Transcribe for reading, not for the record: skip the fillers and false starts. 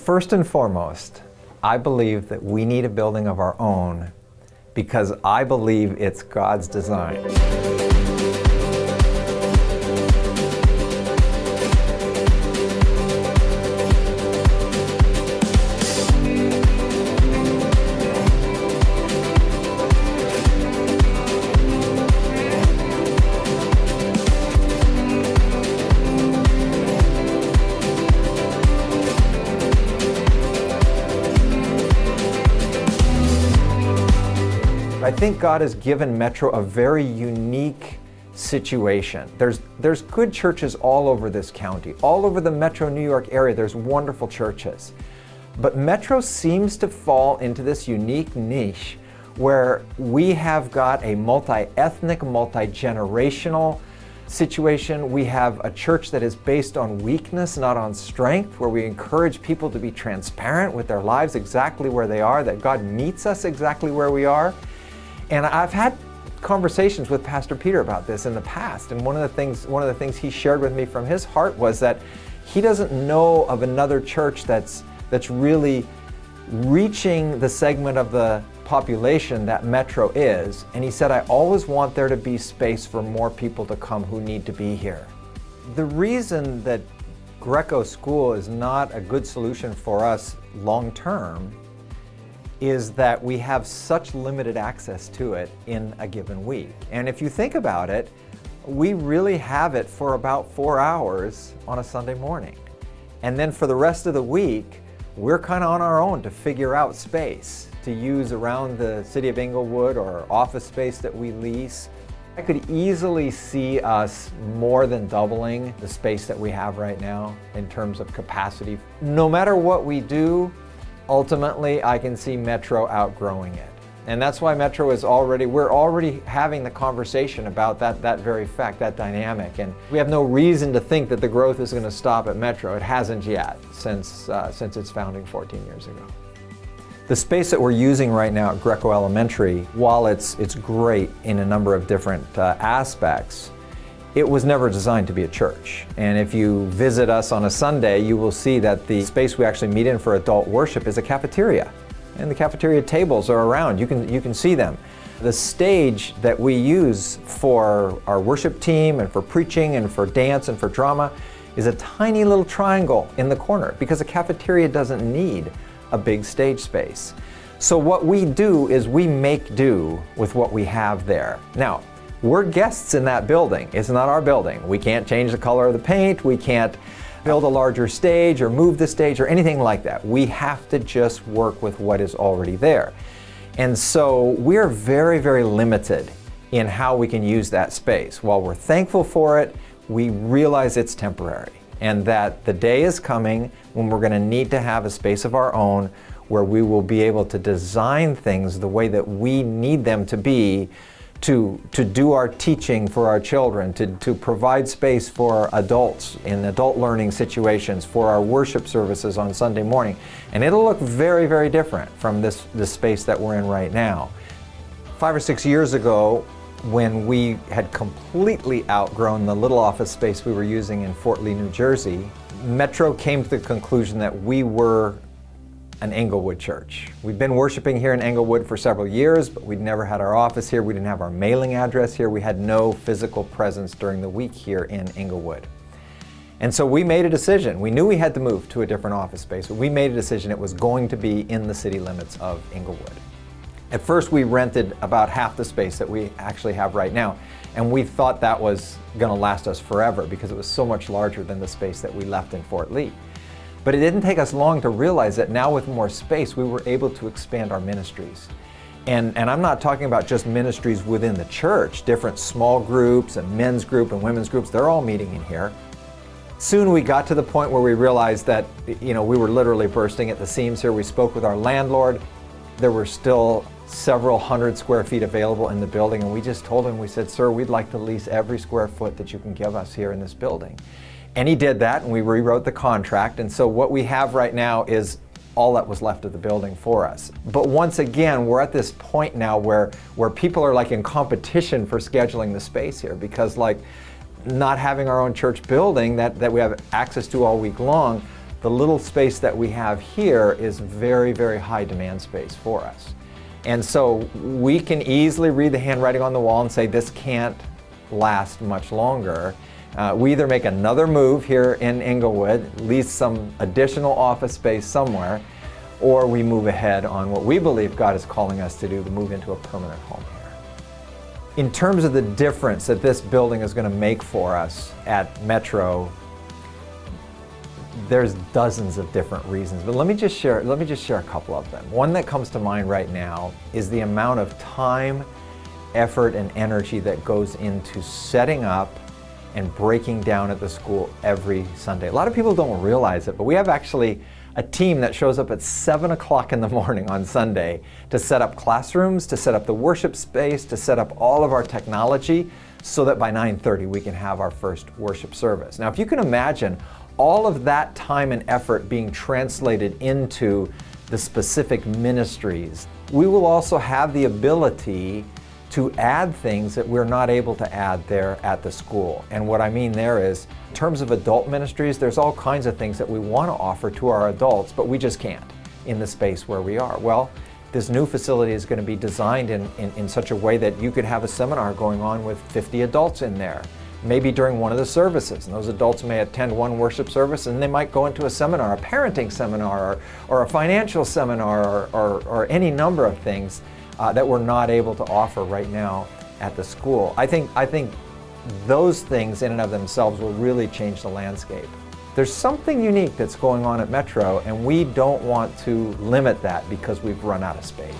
First and foremost, I believe that we need a building of our own because I believe it's God's design. I think God has given Metro a very unique situation. There's good churches all over this county. All over the Metro New York area, there's wonderful churches. But Metro seems to fall into this unique niche where we have got a multi-ethnic, multi-generational situation. We have a church that is based on weakness, not on strength, where we encourage people to be transparent with their lives exactly where they are, that God meets us exactly where we are. And I've had conversations with Pastor Peter about this in the past, and one of the things he shared with me from his heart was that he doesn't know of another church that's really reaching the segment of the population that Metro is. And he said, I always want there to be space for more people to come who need to be here. The reason that Greco School is not a good solution for us long term is that we have such limited access to it in a given week. And if you think about it, we really have it for about 4 hours on a Sunday morning. And then for the rest of the week, we're kind of on our own to figure out space to use around the city of Englewood or office space that we lease. I could easily see us more than doubling the space that we have right now in terms of capacity. No matter what we do, ultimately, I can see Metro outgrowing it. And that's why Metro is we're already having the conversation about that very fact, that dynamic. And we have no reason to think that the growth is going to stop at Metro. It hasn't yet since its founding 14 years ago. The space that we're using right now at Greco Elementary, while it's great in a number of different aspects, it was never designed to be a church. And if you visit us on a Sunday, you will see that the space we actually meet in for adult worship is a cafeteria. And the cafeteria tables are around. You can see them. The stage that we use for our worship team and for preaching and for dance and for drama is a tiny little triangle in the corner because a cafeteria doesn't need a big stage space. So what we do is we make do with what we have there. Now, we're guests in that building. It's not our building. We can't change the color of the paint. We can't build a larger stage or move the stage or anything like that. We have to just work with what is already there. And so we're very, very limited in how we can use that space. While we're thankful for it, we realize it's temporary and that the day is coming when we're going to need to have a space of our own where we will be able to design things the way that we need them to be to do our teaching for our children, to provide space for adults in adult learning situations, for our worship services on Sunday morning. And it'll look very, very different from this space that we're in right now. 5 or 6 years ago, when we had completely outgrown the little office space we were using in Fort Lee, New Jersey, Metro came to the conclusion that we were an Englewood church. We'd been worshiping here in Englewood for several years, but we'd never had our office here. We didn't have our mailing address here. We had no physical presence during the week here in Englewood. And so we made a decision. We knew we had to move to a different office space, but we made a decision it was going to be in the city limits of Englewood. At first, we rented about half the space that we actually have right now, and we thought that was going to last us forever because it was so much larger than the space that we left in Fort Lee. But it didn't take us long to realize that now with more space, we were able to expand our ministries. And I'm not talking about just ministries within the church, different small groups and men's group and women's groups, they're all meeting in here. Soon we got to the point where we realized that, we were literally bursting at the seams here. We spoke with our landlord. There were still several hundred square feet available in the building, and we just told him, we said, sir, we'd like to lease every square foot that you can give us here in this building. And he did that, and we rewrote the contract, and so what we have right now is all that was left of the building for us. But once again, we're at this point now where people are like in competition for scheduling the space here, because like not having our own church building that we have access to all week long, the little space that we have here is very, very high demand space for us. And so we can easily read the handwriting on the wall and say this can't last much longer. We either make another move here in Inglewood, lease some additional office space somewhere, or we move ahead on what we believe God is calling us to do, to move into a permanent home here. In terms of the difference that this building is going to make for us at Metro, there's dozens of different reasons, but let me just share a couple of them. One that comes to mind right now is the amount of time, effort, and energy that goes into setting up and breaking down at the school every Sunday. A lot of people don't realize it, but we have actually a team that shows up at 7 o'clock in the morning on Sunday to set up classrooms, to set up the worship space, to set up all of our technology so that by 9:30 we can have our first worship service. Now, if you can imagine all of that time and effort being translated into the specific ministries, we will also have the ability to add things that we're not able to add there at the school. And what I mean there is, in terms of adult ministries, there's all kinds of things that we want to offer to our adults, but we just can't in the space where we are. Well, this new facility is going to be designed in such a way that you could have a seminar going on with 50 adults in there, maybe during one of the services. And those adults may attend one worship service and they might go into a seminar, a parenting seminar, or a financial seminar, or any number of things that we're not able to offer right now at the school. I think those things in and of themselves will really change the landscape. There's something unique that's going on at Metro, and we don't want to limit that because we've run out of space.